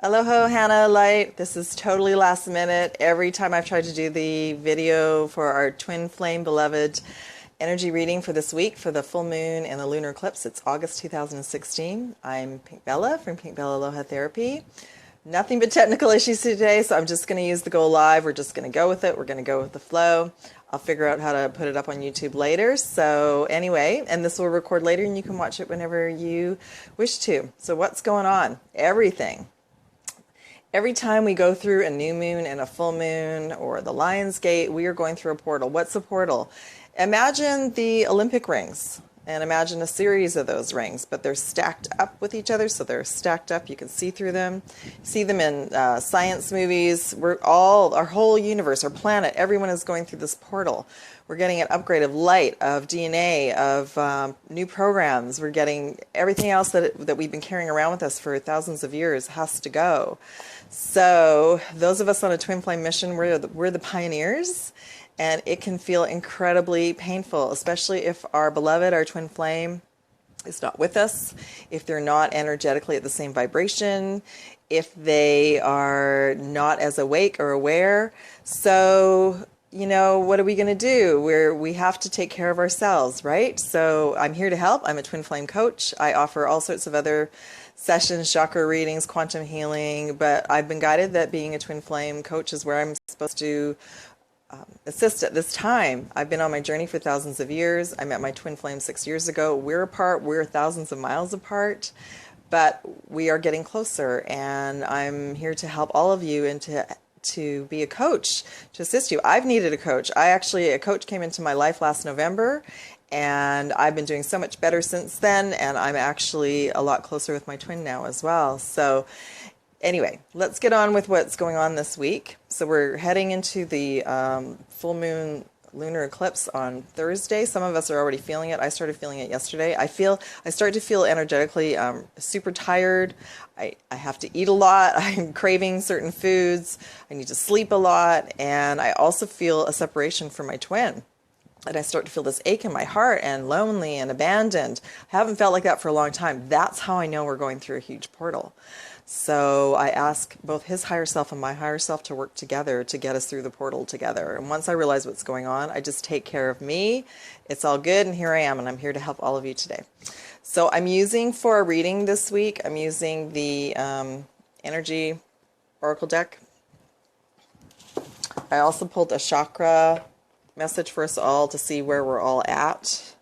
Aloha, Hannah Light. This is totally last minute. Every time I've tried to do the video for our twin flame beloved energy reading for this week for the full moon and the lunar eclipse, it's August 2016. I'm Pink Bella from Pink Bella Aloha Therapy. Nothing but technical issues today, so I'm just going to use the go live. We're just going to go with it. We're going to go with the flow. I'll figure out how to put it up on YouTube later. So anyway, and this will record later and you can watch it whenever you wish to. So what's going on? Everything. Every time we go through a new moon and a full moon or the Lion's Gate, we are going through a portal. What's a portal? Imagine the Olympic rings and imagine a series of those rings, but they're stacked up with each other. So they're stacked up. You can see through them. See them in science movies. Our whole universe, our planet, everyone is going through this portal. We're getting an upgrade of light, of DNA, of new programs. We're getting everything else that we've been carrying around with us for thousands of years has to go. So those of us on a twin flame mission, we're the pioneers, and it can feel incredibly painful, especially if our beloved, our twin flame, is not with us, if they're not energetically at the same vibration, if they are not as awake or aware. So, what are we going to do? We have to take care of ourselves, right? So I'm here to help. I'm a twin flame coach. I offer all sorts of other sessions, chakra readings, quantum healing, but I've been guided that being a twin flame coach is where I'm supposed to assist at this time. I've been on my journey for thousands of years. I met my twin flame 6 years ago. We're apart. We're thousands of miles apart, but we are getting closer, and I'm here to help all of you and to be a coach, to assist you. I've needed a coach. A coach came into my life last November, and I've been doing so much better since then, and I'm actually a lot closer with my twin now as well. So anyway, let's get on with what's going on this week. So we're heading into the full moon lunar eclipse on Thursday. Some of us are already feeling it. I started feeling it yesterday. I start to feel energetically super tired. I have to eat a lot. I'm craving certain foods. I need to sleep a lot. And I also feel a separation from my twin. And I start to feel this ache in my heart and lonely and abandoned. I haven't felt like that for a long time. That's how I know we're going through a huge portal. So I ask both his higher self and my higher self to work together to get us through the portal together. And once I realize what's going on, I just take care of me. It's all good, and here I am, and I'm here to help all of you today. So I'm using, for a reading this week, I'm using the Energy Oracle deck. I also pulled a chakra message for us all to see where we're all at.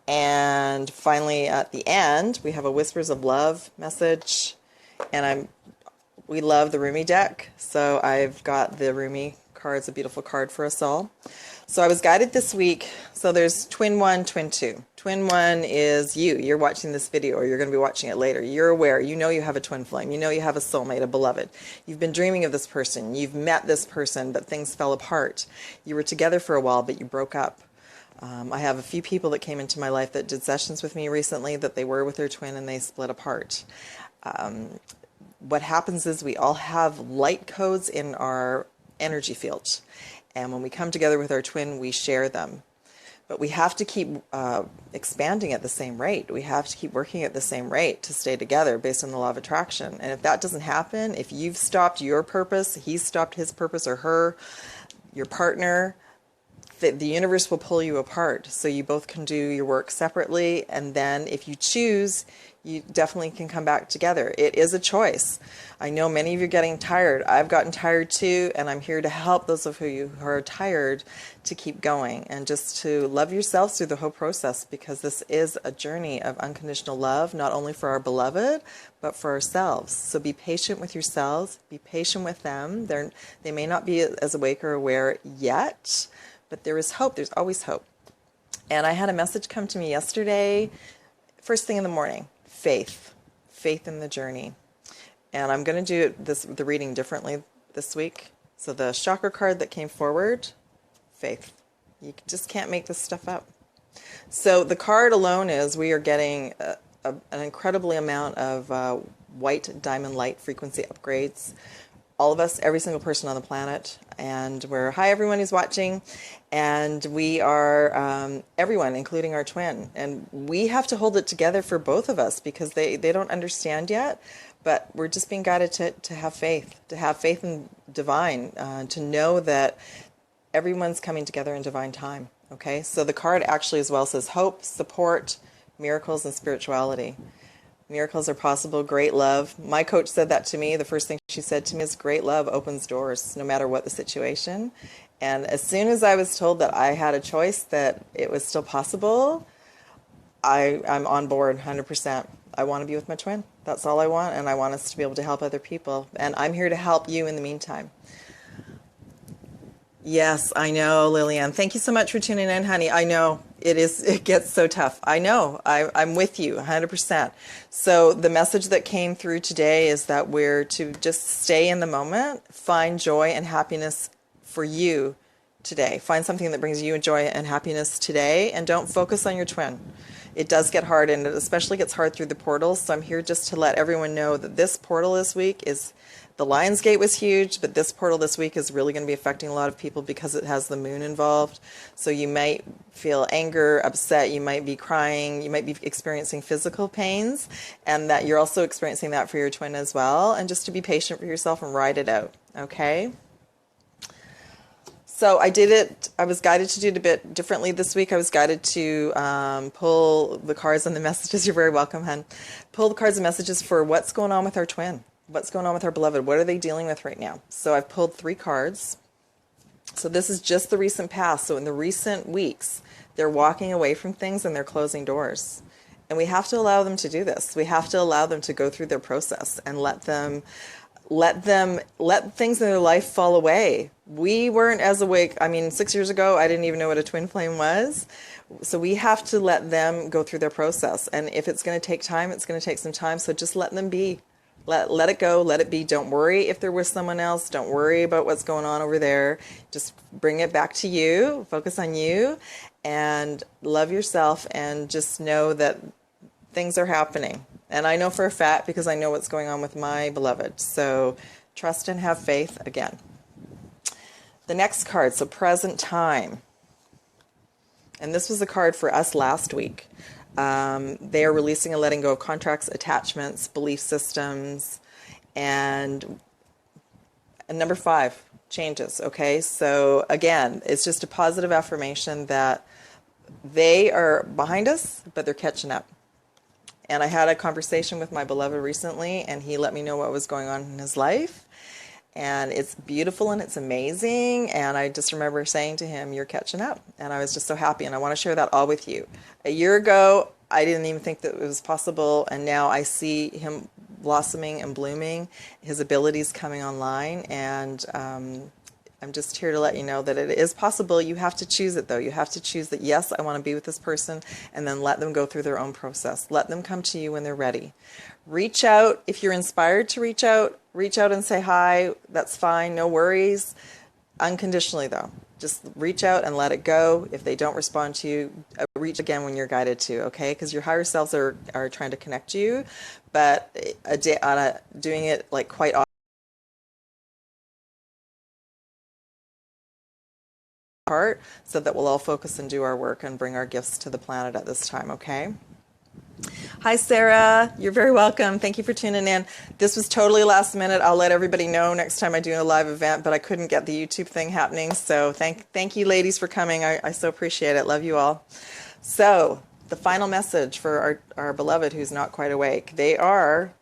And finally, at the end, we have a Whispers of Love message. And we love the Rumi deck, so I've got the Rumi card. It's a beautiful card for us all. So I was guided this week. So there's twin one, twin two. Twin one is you. You're watching this video, or you're going to be watching it later. You're aware. You know you have a twin flame. You know you have a soulmate, a beloved. You've been dreaming of this person. You've met this person, but things fell apart. You were together for a while, but you broke up. I have a few people that came into my life that did sessions with me recently that they were with their twin and they split apart. What happens is we all have light codes in our energy field. And when we come together with our twin, we share them. But we have to keep expanding at the same rate. We have to keep working at the same rate to stay together based on the law of attraction. And if that doesn't happen, if you've stopped your purpose, he's stopped his purpose, or her, your partner, the universe will pull you apart. So you both can do your work separately. And then if you choose, you definitely can come back together. It is a choice. I know many of you are getting tired. I've gotten tired too, and I'm here to help those of you who are tired to keep going and just to love yourselves through the whole process, because this is a journey of unconditional love, not only for our beloved, but for ourselves. So be patient with yourselves. Be patient with them. They may not be as awake or aware yet, but there is hope. There's always hope. And I had a message come to me yesterday, first thing in the morning. Faith in the journey. And I'm going to do the reading differently this week. So the chakra card that came forward, faith. You just can't make this stuff up. So the card alone is we are getting an incredibly amount of white diamond light frequency upgrades. All of us, every single person on the planet. And hi everyone who's watching. And we are everyone, including our twin. And we have to hold it together for both of us, because they don't understand yet. but we're just being guided to have faith in divine, to know that everyone's coming together in divine time. Okay, so the card actually as well says hope, support, miracles, and spirituality. Miracles are possible, great love. My coach said that to me. The first thing she said to me is great love opens doors no matter what the situation. And as soon as I was told that I had a choice, that it was still possible, I'm on board 100%. I want to be with my twin. That's all I want, and I want us to be able to help other people. And I'm here to help you in the meantime. Yes, I know, Lillian. Thank you so much for tuning in, honey. I know it gets so tough. I know. I'm with you 100%. So the message that came through today is that we're to just stay in the moment, find joy and happiness for you today. Find something that brings you joy and happiness today, and don't focus on your twin. It does get hard, and it especially gets hard through the portals. So I'm here just to let everyone know that this portal this week is, the Lion's Gate was huge, but this portal this week is really going to be affecting a lot of people because it has the moon involved. So you might feel anger, upset, you might be crying, you might be experiencing physical pains, and that you're also experiencing that for your twin as well. And just to be patient for yourself and ride it out, okay? So I did it, I was guided to do it a bit differently this week. I was guided to pull the cards and the messages. You're very welcome, hon. Pull the cards and messages for what's going on with our twin. What's going on with our beloved? What are they dealing with right now? So I've pulled 3 cards. So this is just the recent past. So in the recent weeks, they're walking away from things and they're closing doors. And we have to allow them to do this. We have to allow them to go through their process and let things in their life fall away. We weren't as awake. I mean, 6 years ago, I didn't even know what a twin flame was. So we have to let them go through their process. And if it's going to take time, it's going to take some time. So just let them be. Let it go, let it be. Don't worry if they're with someone else. Don't worry about what's going on over there. Just bring it back to you. Focus on you and love yourself, and just know that things are happening. And I know for a fact because I know what's going on with my beloved. So trust and have faith again. The next card, so present time. And this was a card for us last week. They are releasing and letting go of contracts, attachments, belief systems, and number 5, changes. Okay, so again, it's just a positive affirmation that they are behind us, but they're catching up. And I had a conversation with my beloved recently, and he let me know what was going on in his life. And it's beautiful and it's amazing. And I just remember saying to him, you're catching up. And I was just so happy. And I want to share that all with you. A year ago, I didn't even think that it was possible. And now I see him blossoming and blooming, his abilities coming online. And I'm just here to let you know that it is possible. You have to choose it, though. You have to choose that, yes, I want to be with this person, and then let them go through their own process. Let them come to you when they're ready. Reach out. If you're inspired to reach out and say hi. That's fine. No worries. Unconditionally, though. Just reach out and let it go. If they don't respond to you, reach again when you're guided to, okay? Because your higher selves are trying to connect you, but doing it like quite often, part, so that we'll all focus and do our work and bring our gifts to the planet at this time, okay? Hi, Sarah. You're very welcome. Thank you for tuning in. This was totally last minute. I'll let everybody know next time I do a live event, but I couldn't get the YouTube thing happening. So thank you, ladies, for coming. I so appreciate it. Love you all. So the final message for our beloved who's not quite awake. They are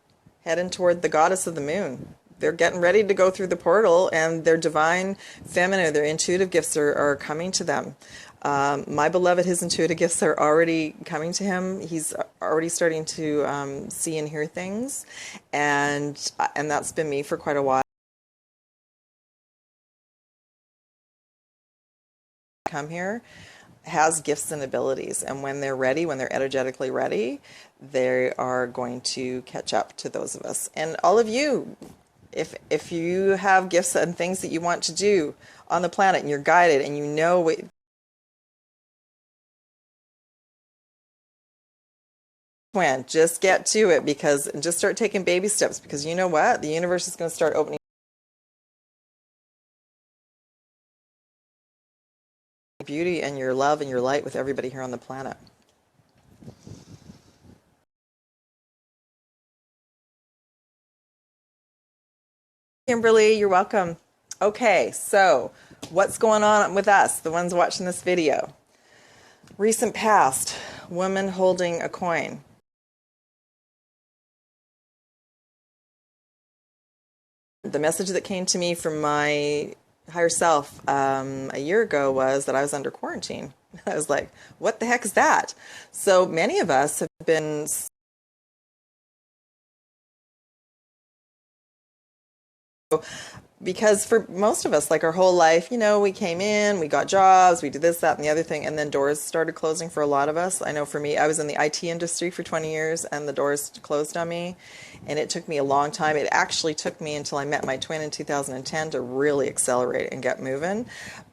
heading toward the goddess of the moon. They're getting ready to go through the portal, and their divine feminine, their intuitive gifts are coming to them. My beloved, his intuitive gifts are already coming to him. He's already starting to see and hear things, and that's been me for quite a while. Come here has gifts and abilities, and when they're ready, when they're energetically ready, they are going to catch up to those of us. And all of you, if you have gifts and things that you want to do on the planet, and you're guided, and you know what, when, just get to it, because just start taking baby steps, because you know what, the universe is going to start opening beauty and your love and your light with everybody here on the planet. Kimberly, you're welcome. Okay, so what's going on with us, the ones watching this video? Recent past, woman holding a coin. The message that came to me from my higher self a year ago was that I was under quarantine. I was like, what the heck is that? So many of us have been because for most of us, like our whole life, we came in, we got jobs, we did this, that, and the other thing, and then doors started closing for a lot of us. I know for me, I was in the IT industry for 20 years, and the doors closed on me, and it took me a long time. It actually took me until I met my twin in 2010 to really accelerate and get moving.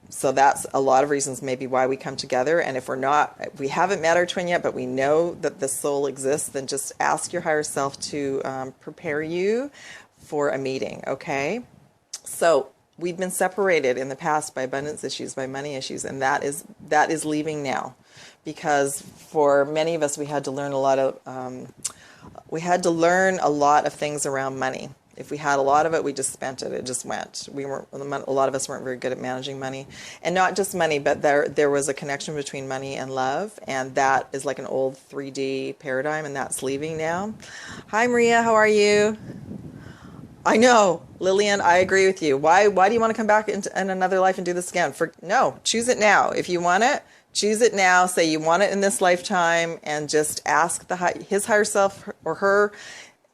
So that's a lot of reasons maybe why we come together. And if we haven't met our twin yet, but we know that the soul exists, then just ask your higher self to prepare you for a meeting, okay? So we've been separated in the past by abundance issues, by money issues, and that is leaving now, because for many of us we had to learn a lot of things around money. If we had a lot of it, we just spent it. It just went. A lot of us weren't very good at managing money, and not just money, but there was a connection between money and love, and that is like an old 3D paradigm, and that's leaving now. Hi, Maria. How are you? I know, Lillian, I agree with you. Why do you want to come back in another life and do this again? No, choose it now. If you want it, choose it now. Say you want it in this lifetime, and just ask his higher self or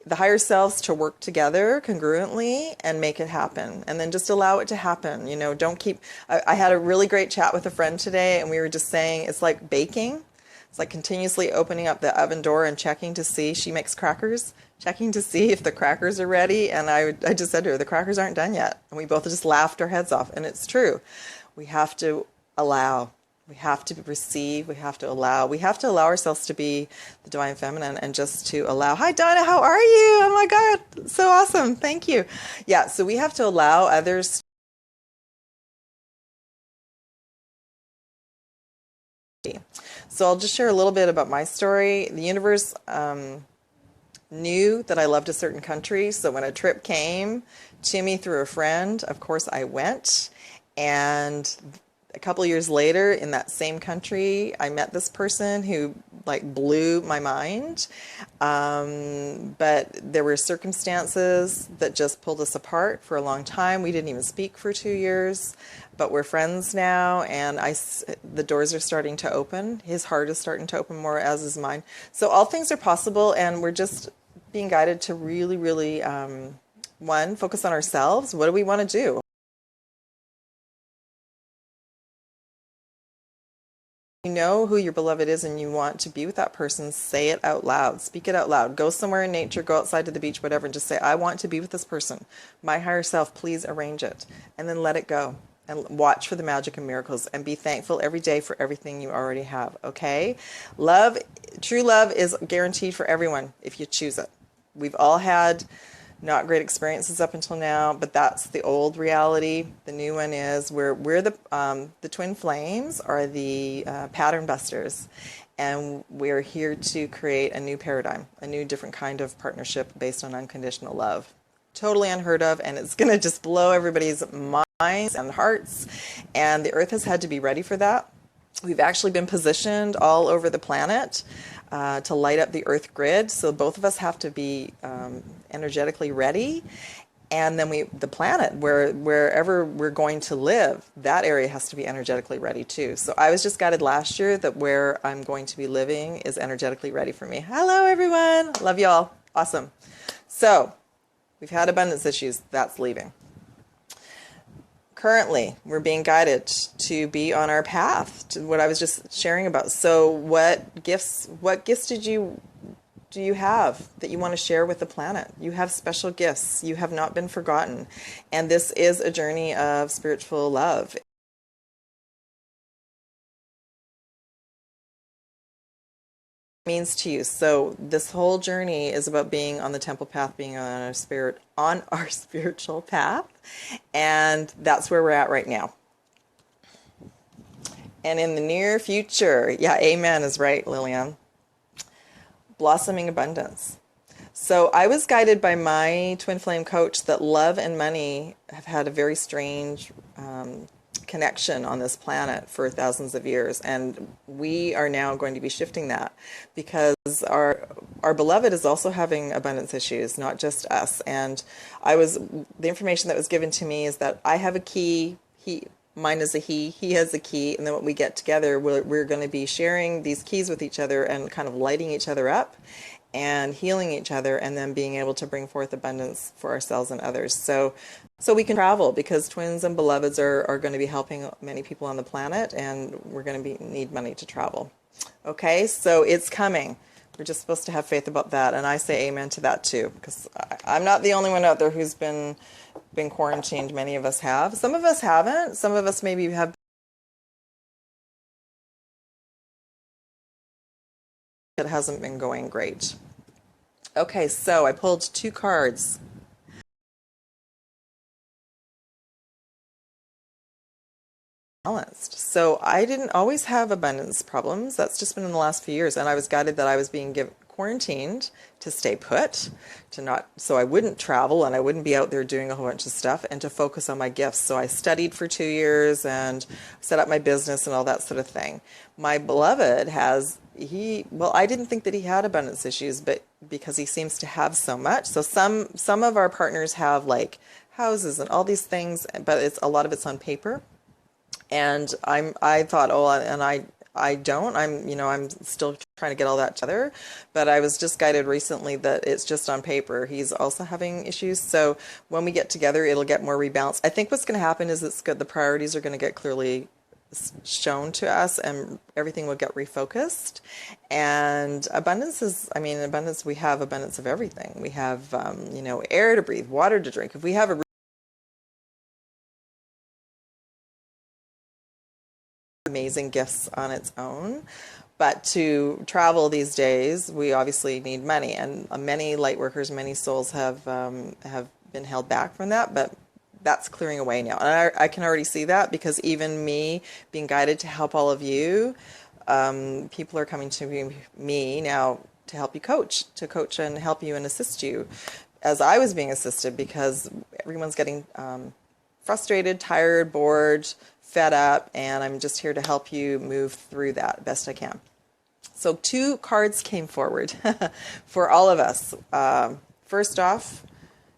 the higher selves to work together congruently and make it happen. And then just allow it to happen. Don't keep. I had a really great chat with a friend today, and we were just saying it's like baking. It's like continuously opening up the oven door and checking to see. She makes crackers, checking to see if the crackers are ready. And I just said to her, the crackers aren't done yet. And we both just laughed our heads off. And it's true. We have to allow. We have to receive. We have to allow. We have to allow ourselves to be the divine feminine and just to allow. Hi, Donna. How are you? Oh, my God. So awesome. Thank you. Yeah. So we have to allow others. So I'll just share a little bit about my story. The universe knew that I loved a certain country, so when a trip came to me through a friend, of course I went. And a couple years later, in that same country, I met this person who blew my mind. But there were circumstances that just pulled us apart for a long time. We didn't even speak for 2 years. But we're friends now, and the doors are starting to open. His heart is starting to open more, as is mine. So all things are possible, and we're just being guided to really, really, focus on ourselves. What do we want to do? You know who your beloved is and you want to be with that person, say it out loud. Speak it out loud. Go somewhere in nature, go outside to the beach, whatever, and just say, I want to be with this person. My higher self, please arrange it. And then let it go. And watch for the magic and miracles, and be thankful every day for everything you already have, okay? True love is guaranteed for everyone if you choose it. We've all had not great experiences up until now, but that's the old reality. The new one is we're the twin flames are the pattern busters, and we're here to create a new paradigm, a new different kind of partnership based on unconditional love. Totally unheard of, and it's going to just blow everybody's minds and hearts, and the earth has had to be ready for that. We've actually been positioned all over the planet to light up the earth grid, so both of us have to be energetically ready. And then the planet, wherever we're going to live, that area has to be energetically ready too. So I was just guided last year that where I'm going to be living is energetically ready for me. Hello, everyone. Love y'all. Awesome. So we've had abundance issues. That's leaving. Currently, we're being guided to be on our path to what I was just sharing about. So what gifts do you have that you want to share with the planet? You have special gifts. You have not been forgotten. And this is a journey of spiritual love. Means to you. So this whole journey is about being on the temple path, being on our spiritual path, and that's where we're at right now. And in the near future, yeah, amen is right, Lillian. Blossoming abundance. So I was guided by my twin flame coach that love and money have had a very strange connection on this planet for thousands of years, and we are now going to be shifting that because our beloved is also having abundance issues, not just us. And the information that was given to me is that I have a key. Mine is a he has a key, and then when we get together, we're going to be sharing these keys with each other and kind of lighting each other up and healing each other, and then being able to bring forth abundance for ourselves and others. So we can travel, because twins and beloveds are going to be helping many people on the planet, and we're going to need money to travel. Okay, so it's coming. We're just supposed to have faith about that, and I say amen to that too, because I'm not the only one out there who's been quarantined. Many of us have. Some of us haven't. Some of us maybe have. It hasn't been going great. Okay, so I pulled 2 cards. Balanced. So I didn't always have abundance problems. That's just been in the last few years, and I was guided that I was being quarantined to stay put, so I wouldn't travel and I wouldn't be out there doing a whole bunch of stuff, and to focus on my gifts. So I studied for 2 years and set up my business and all that sort of thing. My beloved I didn't think that he had abundance issues, but because he seems to have so much. So some of our partners have like houses and all these things, but a lot of it's on paper. And I thought, I don't. I'm still trying to get all that together, but I was just guided recently that it's just on paper. He's also having issues. So when we get together, it'll get more rebalanced. I think what's going to happen is the priorities are going to get clearly shown to us, and everything will get refocused. And abundance, we have abundance of everything. We have, air to breathe, water to drink. If we have amazing gifts on its own. But to travel these days, we obviously need money, and many light workers, many souls have been held back from that, but that's clearing away now. And I can already see that, because even me being guided to help all of you, people are coming to me now to help you to coach and help you and assist you, as I was being assisted, because everyone's getting frustrated, tired, bored, fed up, and I'm just here to help you move through that best I can. So 2 cards came forward for all of us. First off,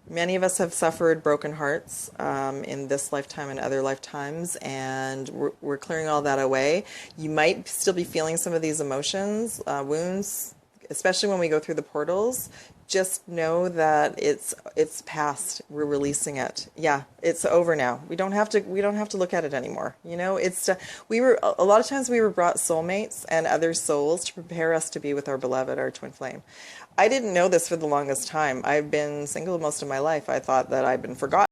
many of us have suffered broken hearts in this lifetime and other lifetimes, and we're clearing all that away. You might still be feeling some of these emotions, wounds, especially when we go through the portals. Just know that it's past. We're releasing it. Yeah, it's over now. We don't have to look at it anymore. It's a lot of times we were brought soulmates and other souls to prepare us to be with our beloved, our twin flame. I didn't know this for the longest time. I've been single most of my life. I thought that I'd been forgotten.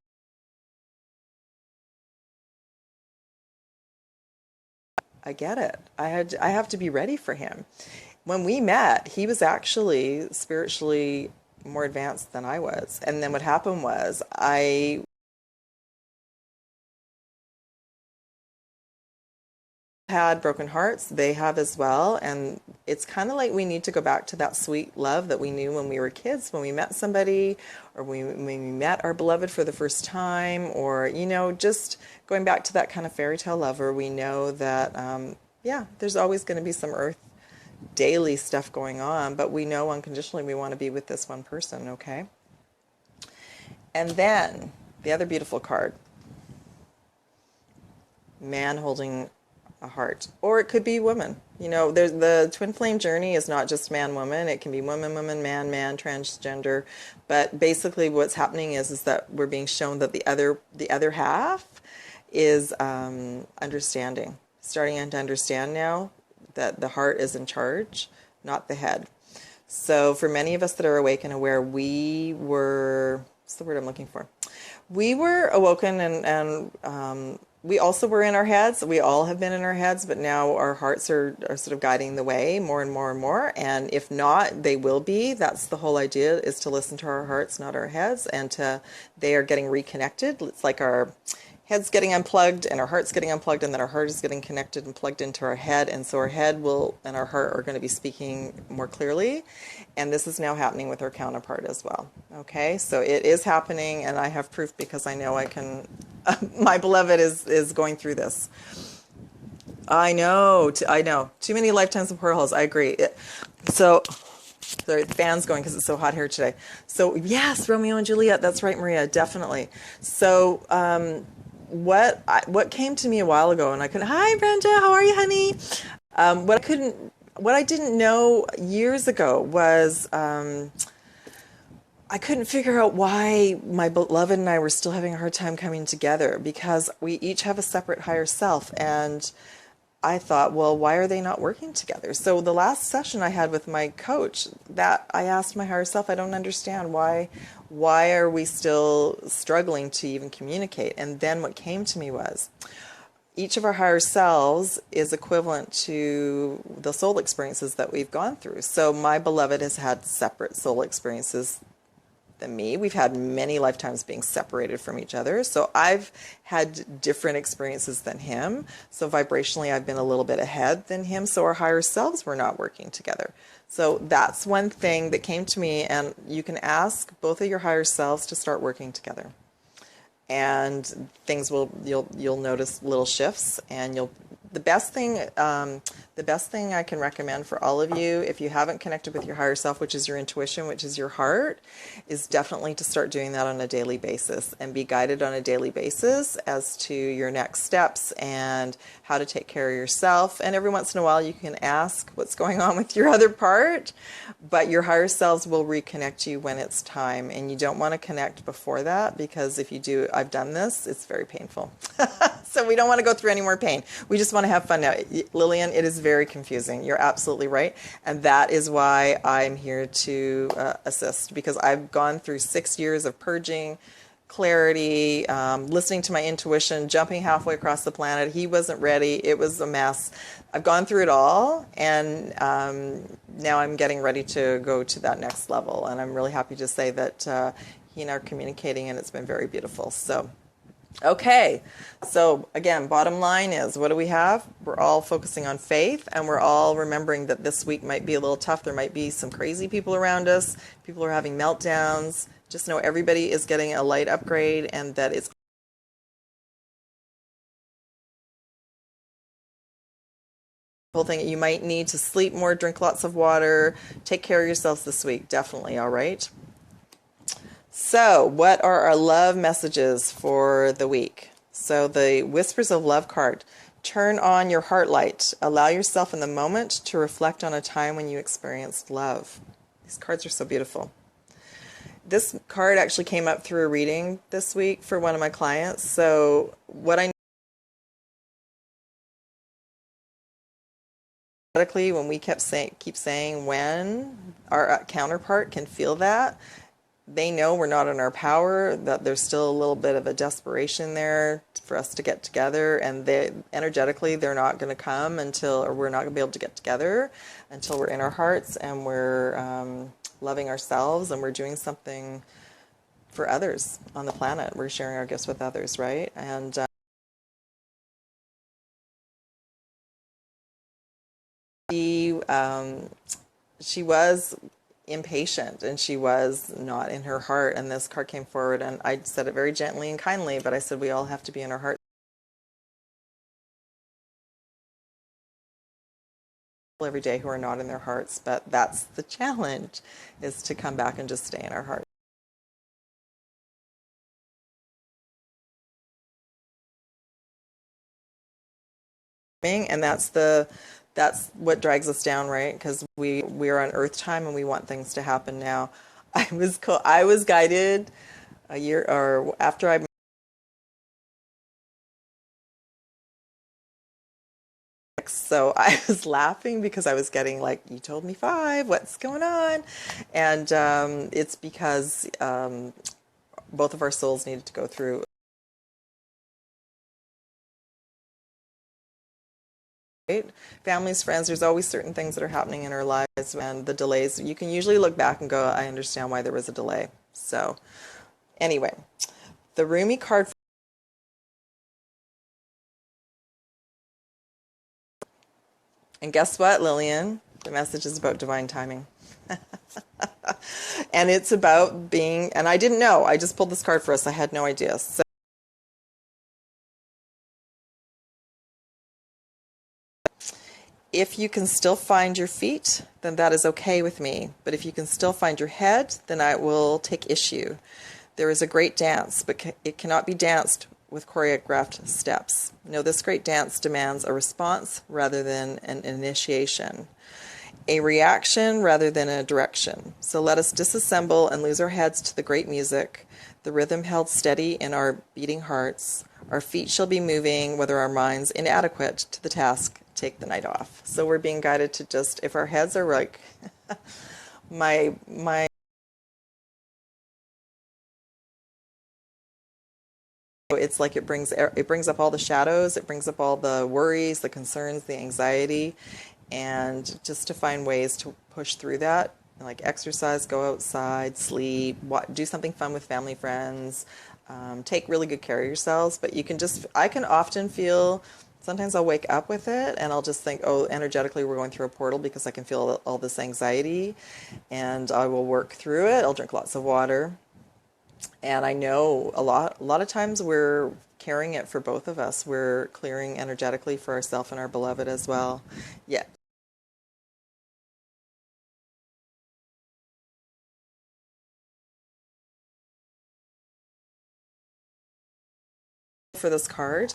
I get it. I have to be ready for him. When we met, he was actually spiritually more advanced than I was. And then what happened was I had broken hearts. They have as well. And it's kind of like we need to go back to that sweet love that we knew when we were kids, when we met somebody, or when we met our beloved for the first time, or, just going back to that kind of fairy tale love where we know that, there's always going to be some earth daily stuff going on, but we know unconditionally we want to be with this one person, okay? And then the other beautiful card, man holding a heart, or it could be woman. There's the twin flame journey is not just man, woman. It can be woman, woman, man, man, transgender. But basically what's happening is that we're being shown that the other half is understanding, starting to understand now that the heart is in charge, not the head. So for many of us that are awake and aware, we were, what's the word I'm looking for? We were awoken, and we also were in our heads. We all have been in our heads, but now our hearts are sort of guiding the way more and more and more. And if not, they will be. That's the whole idea, is to listen to our hearts, not our heads, and they are getting reconnected. It's like our head's getting unplugged and our heart's getting unplugged, and then our heart is getting connected and plugged into our head, and so our head will and our heart are going to be speaking more clearly, and this is now happening with our counterpart as well. Okay, so it is happening, and I have proof because I know I can. My beloved is going through this. I know, too many lifetimes of portholes. I agree. So. Sorry, the fan's going because it's so hot here today. So yes, Romeo and Juliet. That's right, Maria. Definitely. So what came to me a while ago, and I couldn't. Hi, Brenda. How are you, honey? What I didn't know years ago was I couldn't figure out why my beloved and I were still having a hard time coming together, because we each have a separate higher self, and I thought, well, why are they not working together? So the last session I had with my coach, that I asked my higher self, I don't understand why are we still struggling to even communicate? And then what came to me was, each of our higher selves is equivalent to the soul experiences that we've gone through. So my beloved has had separate soul experiences than me. We've had many lifetimes being separated from each other. So I've had different experiences than him. So vibrationally, I've been a little bit ahead than him. So our higher selves were not working together. So that's one thing that came to me, and you can ask both of your higher selves to start working together. And things you'll notice little shifts, and the best thing I can recommend for all of you, if you haven't connected with your higher self, which is your intuition, which is your heart, is definitely to start doing that on a daily basis and be guided on a daily basis as to your next steps and how to take care of yourself. And every once in a while you can ask what's going on with your other part, but your higher selves will reconnect you when it's time, and you don't want to connect before that, because if you do, I've done this, it's very painful. So we don't want to go through any more pain. We just want to have fun now. Lillian, it is very confusing. You're absolutely right. And that is why I'm here to assist, because I've gone through 6 years of purging, clarity, listening to my intuition, jumping halfway across the planet. He wasn't ready. It was a mess. I've gone through it all, and now I'm getting ready to go to that next level. And I'm really happy to say that he and I are communicating, and it's been very beautiful. So. Okay, so again, bottom line is, what do we have? We're all focusing on faith, and we're all remembering that this week might be a little tough. There might be some crazy people around us. People are having meltdowns. Just know everybody is getting a light upgrade, and that it's whole thing. You might need to sleep more, drink lots of water, take care of yourselves this week. Definitely, all right? So, what are our love messages for the week? So, the Whispers of Love card. Turn on your heart light. Allow yourself in the moment to reflect on a time when you experienced love. These cards are so beautiful. This card actually came up through a reading this week for one of my clients. So, what I when we keep saying when our counterpart can feel that, they know we're not in our power, that there's still a little bit of a desperation there for us to get together, and energetically they're not going to come or we're not going to be able to get together until we're in our hearts and we're loving ourselves and we're doing something for others on the planet. We're sharing our gifts with others, right? And she was impatient, and she was not in her heart, and this card came forward, and I said it very gently and kindly, but I said we all have to be in our heart every day who are not in their hearts, but that's the challenge, is to come back and just stay in our heart. And that's what drags us down, right? Because we are on Earth time and we want things to happen now. I was guided a year or after I so I was laughing because I was getting like, you told me 5, what's going on? And it's because both of our souls needed to go through families, friends. There's always certain things that are happening in our lives, and the delays, you can usually look back and go, I understand why there was a delay. So anyway, the Rumi card And guess what, Lillian? The message is about divine timing. And it's about being, and I didn't know, I just pulled this card for us. I had no idea. So if you can still find your feet, then that is okay with me. But if you can still find your head, then I will take issue. There is a great dance, but it cannot be danced with choreographed steps. No, this great dance demands a response rather than an initiation, a reaction rather than a direction. So let us disassemble and lose our heads to the great music, the rhythm held steady in our beating hearts. Our feet shall be moving, whether our minds inadequate to the task take the night off. So we're being guided to just, if our heads are like, my it's like it brings up all the shadows, it brings up all the worries, the concerns, the anxiety, and just to find ways to push through that, like exercise, go outside, sleep, do something fun with family, friends, take really good care of yourselves. But you can just, I can often feel, sometimes I'll wake up with it and I'll just think, oh, energetically we're going through a portal, because I can feel all this anxiety, and I will work through it. I'll drink lots of water. And I know a lot of times we're carrying it for both of us. We're clearing energetically for ourselves and our beloved as well. Yeah. For this card,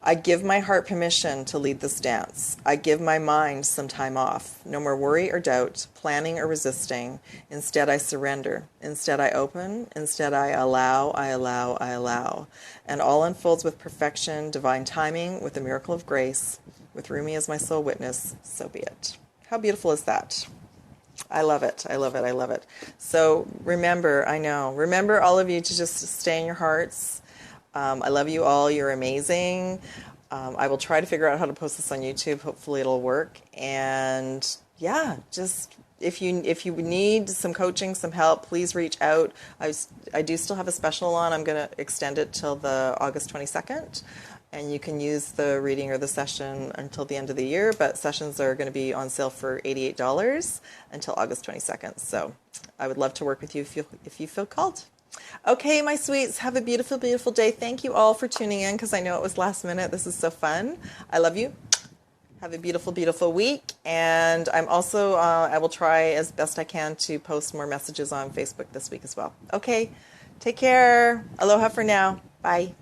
I give my heart permission to lead this dance. I give my mind some time off. No more worry or doubt, planning or resisting. Instead, I surrender. Instead, I open. Instead, I allow, I allow, I allow. And all unfolds with perfection, divine timing, with the miracle of grace. With Rumi as my sole witness, so be it. How beautiful is that? I love it. I love it. I love it. So remember, remember all of you to just stay in your hearts. I love you all. You're amazing. I will try to figure out how to post this on YouTube. Hopefully it'll work. And yeah, just if you need some coaching, some help, please reach out. I do still have a special on. I'm going to extend it till the August 22nd. And you can use the reading or the session until the end of the year. But sessions are going to be on sale for $88 until August 22nd. So I would love to work with you if you feel called. Okay, my sweets, have a beautiful, beautiful day. Thank you all for tuning in, because I know it was last minute. This is so fun. I love you. Have a beautiful, beautiful week. And I'm also, I will try as best I can to post more messages on Facebook this week as well. Okay, take care. Aloha for now. Bye.